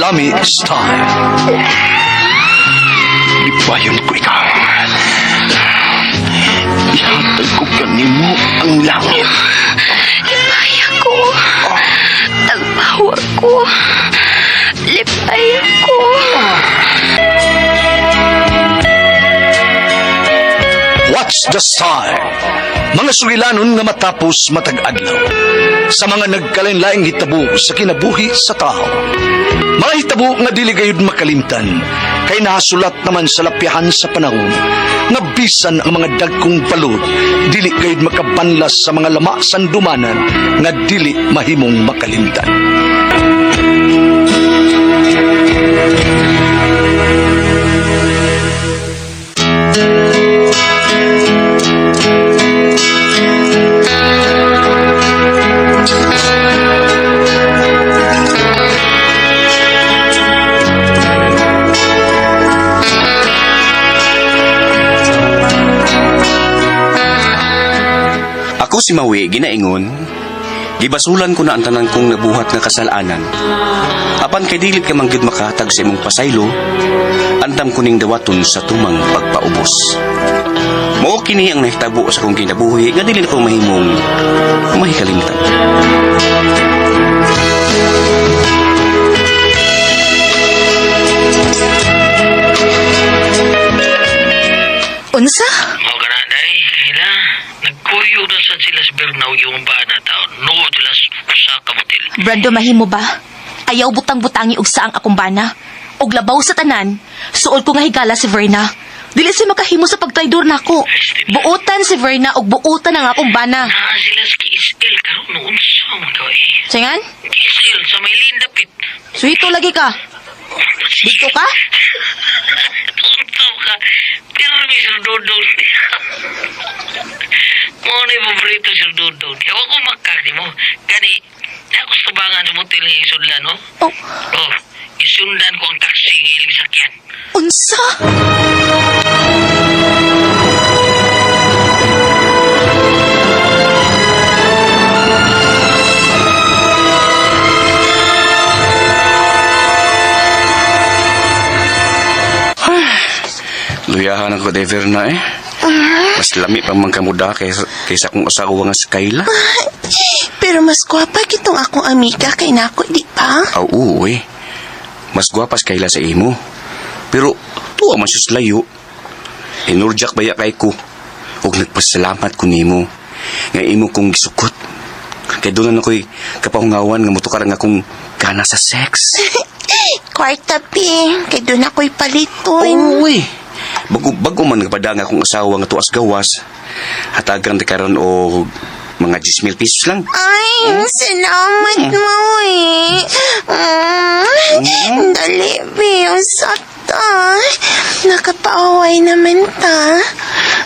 Mami Style. Ipayon ko ikaw. Ihatag ko kanimo ang langit. Lipaya ko. Tagpawa ko. Lipaya ko. Watch the Star. Mga sugilanon nga matapos matag adlaw. Sa mga nagkalain-laing hitabo sa kinabuhi sa tao. Mga hitabo nga dili gayud makalimtan. Kay nasulat naman sa lapyahan sa panahon. Nga bisan ang mga dagkong balod, dili gayud makabanlas sa mga lama sandumanan nga dili mahimong makalimtan. Ako si Maui, ginaingon, gibasulan ko na ang tanan kong nabuhat nga kasalanan. Apan kay dilit ka manggid makahatag sa imong pasaylo, andam kuning dawaton sa tumang pagpaubos. Mao kini ang nahitabo sa kong kinabuhi nga dili na ko mahimong mahikalimtan. Unsa? Mao kana day, ila nagkuyo na sa sila sa Bernaw yung bana taon. No, sila usa ka motel. Brando, mahimo ba? Ayaw butang-butangi og saang akong bana. Og labaw sa tanan, suod ko nga higala si Verna. Dili siya makahimo sa pagtraidor nako. Buotan si Verna og buotan ang akong bana. Na sila sa KSL karon noon sa man ka eh. Singan? KSL sa may lindapit. Suito lagi ka. Dito ka? Tuntaw ka. Pero may Sir Dodon. Mo na yung paborito Sir Dodon. Kaya ako makakdi mo. Kani, ako subangan sa motel ni Sudlan, no? Oh, Oh, isundan ko ang taxi ng ilim sakyan. unsa? Luyahan ako, Verna eh. Mas lami pang mangkamuda kaysa kong asawa nga si Kayla. Pero mas gwapa kitong akong amiga kay nako, di pa? Oo eh. Mas gwapas Kayla sa imo. Pero tuwa man siya sa layo. Hinurjak baya kay ko. Huwag nagpasalamat ko nimo. Nga imo kong gisukot. Kaya doon na ako'y kapahungawan nga mutukarang akong gana sa sex. Kwarta, pi. Kay doon ako'y palitoy. Oo eh. Bago man kapadang akong asawa nga tuas gawas. Hatagang di karon o mga 10,000 pesos lang. Ay, salamat mo eh. Dali, pi. Usap ta. Nakapaaway naman ta.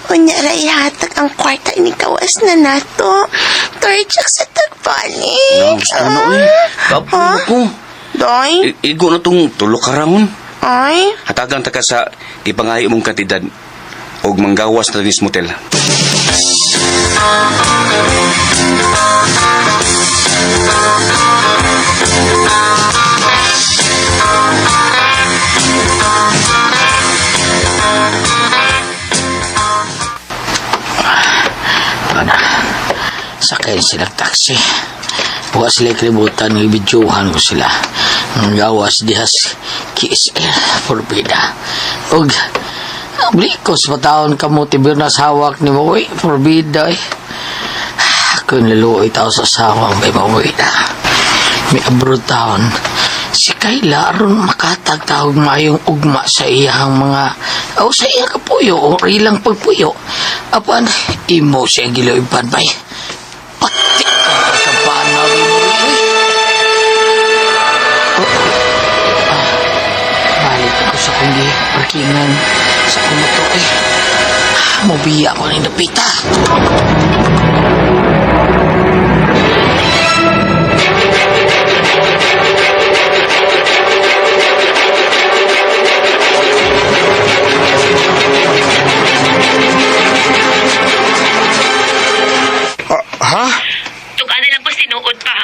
Unyara ihatag ang kwarta ni kawas na nato. Torchak sa tagpanik. Ano eh. Kapo ko. Doy? Igo na tong tulok karamon. Ay? Hatagang taka sa ipangayo mong kantidad o manggawas na nis motel. Sakay silang taxi. Buka sila kalibutan ng videohan ko sila. Ang gawas dihas KSL Forbida. Og abli ko sa pataon ka mo tibir na sawak ni Maui Forbida eh. Kung laluoy tao sa sawang may Maui na. May abroad taon. Si Kayla aron makatag tawag mayong ugma sa iyang mga sa iyang kapuyo o ilang pagpuyo. Apan imo siya giloiban bay. Pati ang pagkabanaw ni Maui. Balik ako sa kundi parkingan sa kumato eh. Mabiya ko na napita. Ha? Tugana lang ko sinuod pa.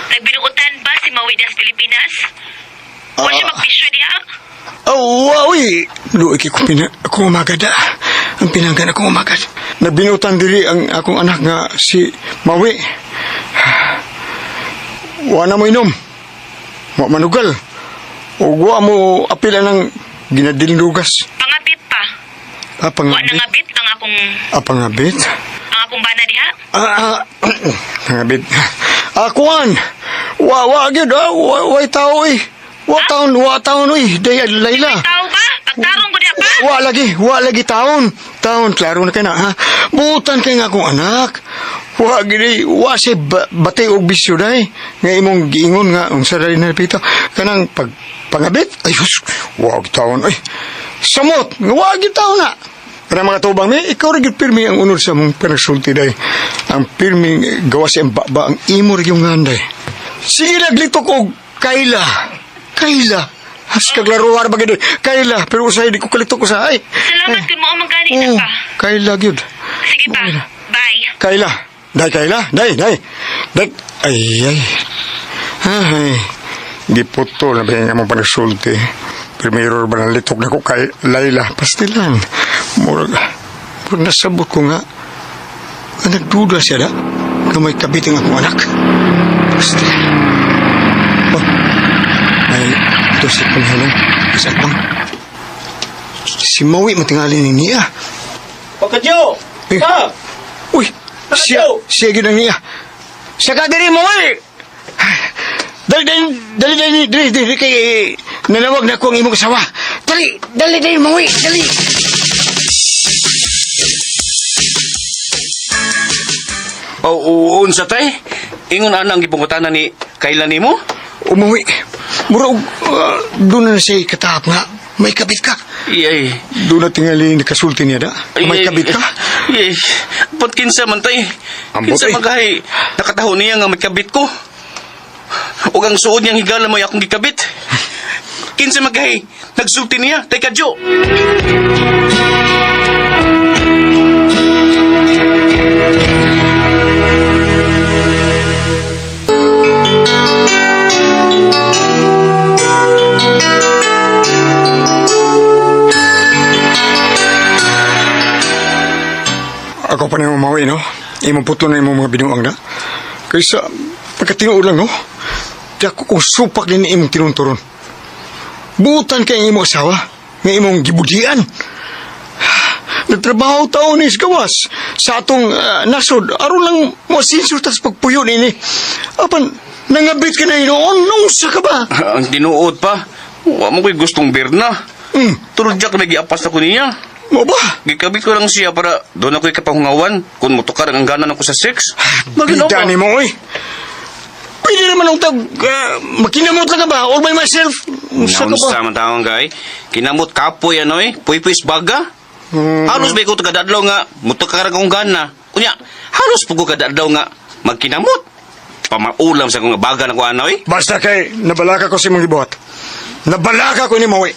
Nagbinuutan ba si Maui das Pilipinas? Huwag siya magbisyo diha. Uy! Luoy ko ako umagad ang pinanggan ako umagad. Nabinutan diri ang akong anak nga si Mawi. Wa na mo inom. Wa manugal. O wa mo apila ng ginadildugas. Pangabit pa. Wa Pangabit? nangabit ang akong Pangabit? bana diha. Pangabit. Kuan! Wa gyud wa tao eh. Wa taon eh. Day Layla. Tao ba? Pagtarong ko diha pa? Wa lagi taon. Klaro na kay na ha. Butan kay nga akong anak. Wa gidi, wa si bati og bisyo day. Nga imong giingon nga unsa dali na pito. Kanang pangabit. Ayos. Wa taon ay. Samot, wa gid taon na. Para mga tubang mi, ikaw rin pirmi ang unod sa mong panasulti day. Ang pirmi gawas ang baba ang imo rin yung nganday. Sige naglito ko Kayla. Has kaglaruar ba gano'n? Kayla, pero usay di ko kalito ko sa ay. Salamat kung mo magani na pa. Kayla, gyud. Sige pa. Bye. Kayla. Day. Ay. Di puto na ba nga mong panasulti. Primero ba nalitok na ko kay Layla. Pastilan. Murag nasabot ko nga. Nagduda siya na. Kamay kabiting akong anak. Pastilan. Ay, ito si Panghalong. Isa bang? Si Mawi matingali ni niya. Pagkadyo! Eh. Uy, siya ginang niya. Siya ka diri, Mawi! Dali, kay nanawag na ako ang imong kasawa. Dali, Mawi, dali! Unsa tay? Ingon anang gipungutanan ni Kayla nimo? Umuwi. Murag, doon na siya katahap nga. May kabit ka. Iyay. Doon na tingali nakasulti niya da. May kabit ka. Iyay. Ba't kinsa man tay? Ambot, Kinsa eh. magahay? Nakataho niya nga may kabit ko. O ang suod niyang higala mo akong gikabit. Kinsa magahay? Nagsulti niya. Tay kadyo. Ako pa na yung Mawi, no? Imong puto na imong mga binuang na. Kaysa, pagkatinuod lang, no? Di ako kung supak din ni imong tinunturon. Buutan kay imong asawa. Nga imong gibudian. Nagtrabaho taon ni gawas sa atong nasod. Aron lang mo sinsur tas pagpuyo ni. Apan, nangabit ka na inoon. Nung sa ka ba? Ang tinuod pa. Wa mo ko'y gustong birna. Tulad ka nag-iapas na ko niya. Mo ba? Gikabit ko lang siya para doon ako'y kapahungawan kung mutukar ang ganan ako sa sex. Maginaw Bida ni mo, oy. Pwede naman ang makinamot lang ka ba? All by myself? Sa ka Naunsa ba? man tawang gay. Kinamot kapoy anoy, puy-puys baga. Halos ba ko tagadadlaw nga mutukar akong gana. Kunya, halos po ko kadadlaw nga magkinamot. Pamaulam sa kong baga na ko anoy. Basta kay nabalaka ko si mong ibuhat. Nabalaka ko ni Mawi.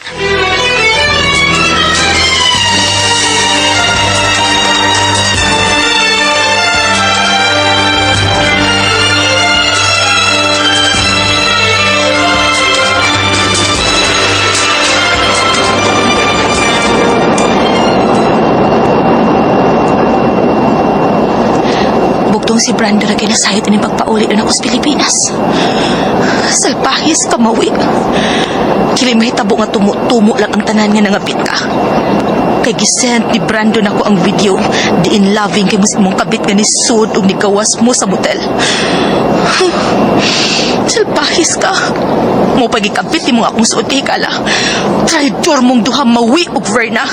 Bugtong si Brando na kinasayot ni pagpaulit na ako sa Pilipinas. Salpahis ka, Mawi. Kili mahitabo nga tumo lang ang tanan nga nangapit ka. Kay gisend ni Brando na ko ang video di in loving kay mas mong kabit nga ni Sud ug ni gawas mo sa motel. Salpahis ka. Mo pagikabit ni mo akong suot kay Kala. Traidor mong duha, Mawi ug Verna.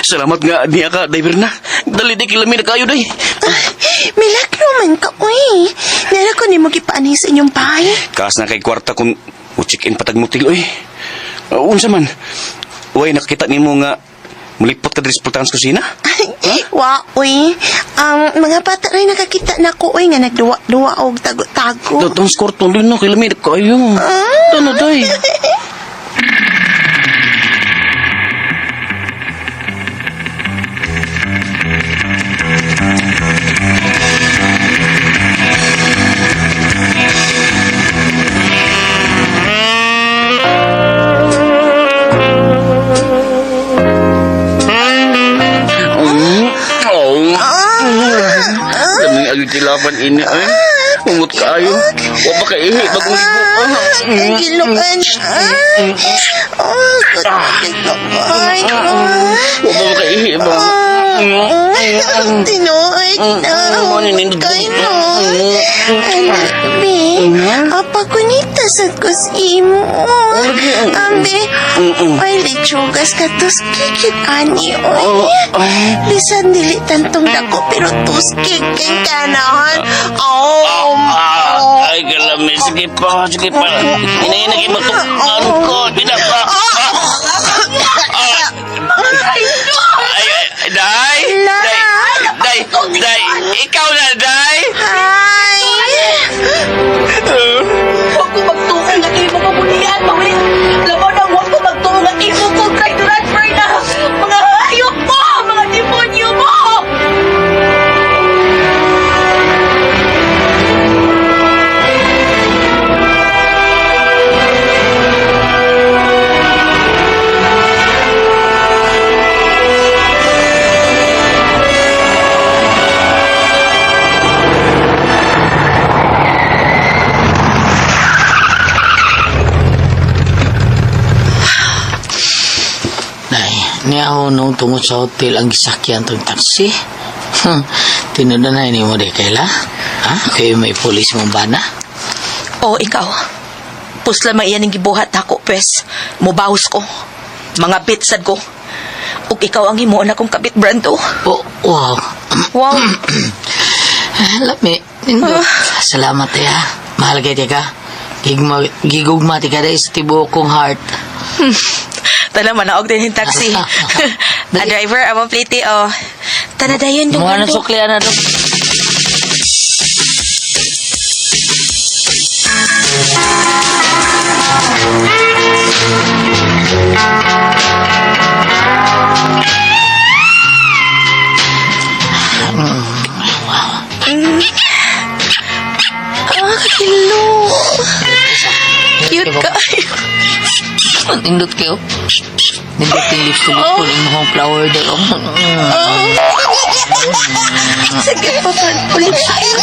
Salamat nga niya ka, Day Birna. Dali di kilami na kayo, Day. Milagro man ka, uy. Nara ko ni mo gipaani sa inyong bahay. Kaas na kay kwarta kung check-in patag mo tilo, eh. Unsa man, uy, nakita ni mo nga Mulipot ka diri sa pultahan sa kusina? Wa, uy. Ang mga bata rin nakakita na ko, uy, nga nagduwa-duwa og tago-tago. Datang skorton din na, kailamid kayo. Ano, day? Daming agad tilapan ini ay. Umot kayo. Wa ba ka ihi bagong ligo? Gilukan. Gilukan. Wa ba ka ihi ba? Tinoy na. Kayo. Ambe, apa kunita sa kusimo? Ambe, ay lechugas katos kikit ani, oy. Bisan dili tantong dako, pero tuskik kang kanahan. Ay, kalami. Sige pa. Inainag imatukpan ko. Tidak pa. Day! Day! Ikaw na, Day! Hi! Huwag ko magtungan ng imo kabulian, Mawin. Laban na huwag ko magtungan ng imo kong traitorous, Verna. Mga hayop mo! Mga demonyo mo! Niya ako nung tungod sa hotel ang gisakyan tong taxi. Tinuda na ini mo di kaila? Ha? Kayo may polis mong bana? O, ikaw. Pusla maiyan ang gibuhat ako, pes. Mubahos ko. Mga bitsad ko. Ug ikaw ang himuon akong kabit, Brando. Oh, wow. Wow. Lami, nindot. Salamat ya. Mahal kay ka. Gigugmati ka dahil sa tibuok kong heart. Tala, manaog din yung taxi. Driver, among pliti, oh. Tanadayon yung Mga nasuklian na doon. Hello. Cute ka. Nindot kayo. Nindot yung lips to lips ko. Yung mga flower doon. Sige pa, ulit tayo.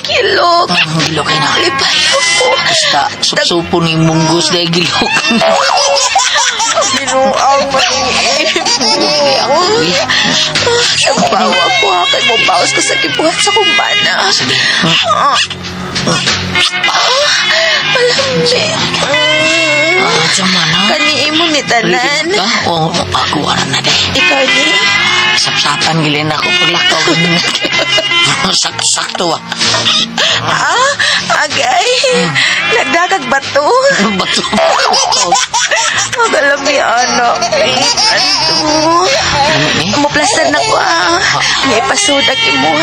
Kilok. Gilok kayo na. Lipayo ko. Basta, supsupo ni munggos dahil gilok. Binuang mainip. Nagbawa ko ha. Kaya mo bawas ko sa kibuhat sa kumbana. Sige. Malambi. Sama na. Kaniin mo ni Tanan. Ka? Oo, ako na deh. Ikaw ni? Sapsapan gilin ako paglakaw. Sakto ah. Agay. Nagdagag bato. Bato. Magalami, anak. Muplastan na ko, May pasudag mo,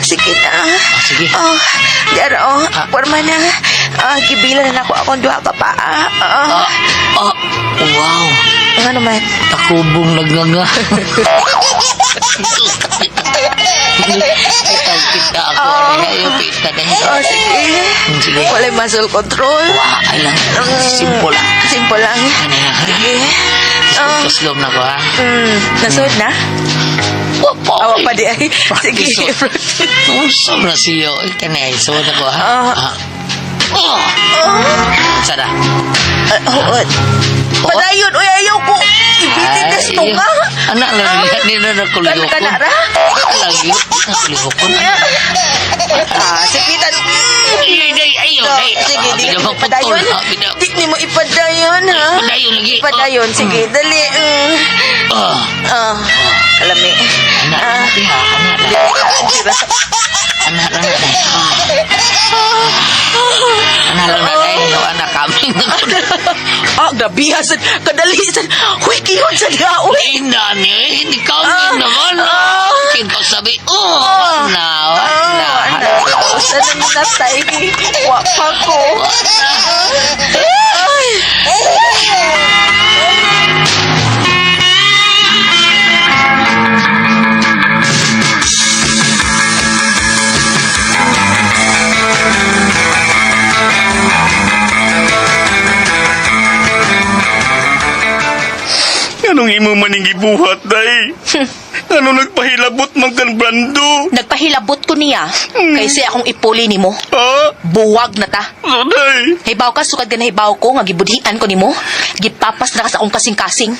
Sige na. Sige. Daro, porma na. Gibilan na ako akong duha ka pa, Wow. Ano naman? Takubong nagnganga. Kita ako. Ayaw kita deh. Sige. Sige. Walay muscle control. Wah, ay lang. Simple lang. Simple lang. Sige. Kaslom na ko ha. Nasod na? Wapo. Awa pa di ay. Sige. Usap na siyo. Kanay, so na ko ha. Sada. Padayon, uy, ayaw ko. Ibitin na ito ka. Anak lang, hindi na nakuliho ko. Kanara? Lagi, nakuliho ko na. Sipitan. Ayaw, Sige, di na ipadayon. Di mo ipadayon, ha? Padayon lagi. Ipadayon, sige, dali. Kalami. Anak lang natin ha, anak lang. Anak lang natin. Grabihan sad. Kadali sad. Huy, kihon sad nga, uy. Nani, ikaw din naman. Kinto sabi, na. Saan ang natay? Wapa ko. Anong imo maning gibuhat, day? Ano nagpahilabot man kan Brando? Nagpahilabot ko niya. Kaysa akong ipuli nimo. Ha? Buwag na ta. Ano, day? Hibaw ka, sukad ka na hibaw ko, nga gibudhian ko nimo. Gipapas na ka sa akong kasing-kasing.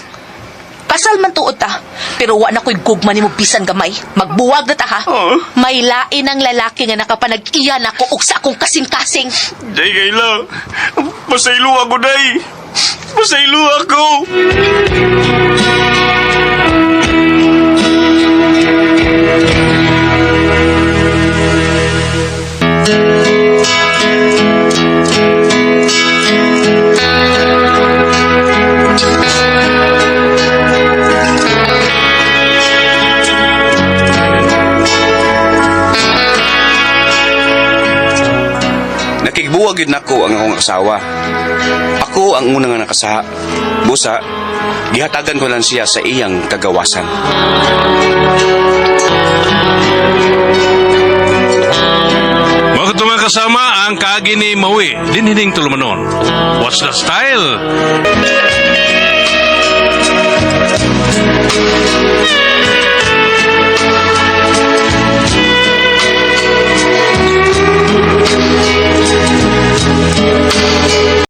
Kasal man tuod ta, pero wa na ko'y gugma nimo bisan gamay. Magbuwag na ta ha. Oh. May lain ang lalaki nga nakapanag-iyan ako og sa akong kasing-kasing. Day, Kayla. Pasaylo ako, day. Pasaylo ako. Nakigbuwag yun ako ang akong asawa. Ako ang unang nga nakasaha. Busa, gihatagan ko lang siya sa iyang kagawasan. Mga mga kasama ang kaagi ni Maui, dinhining tulumanon. What's the style?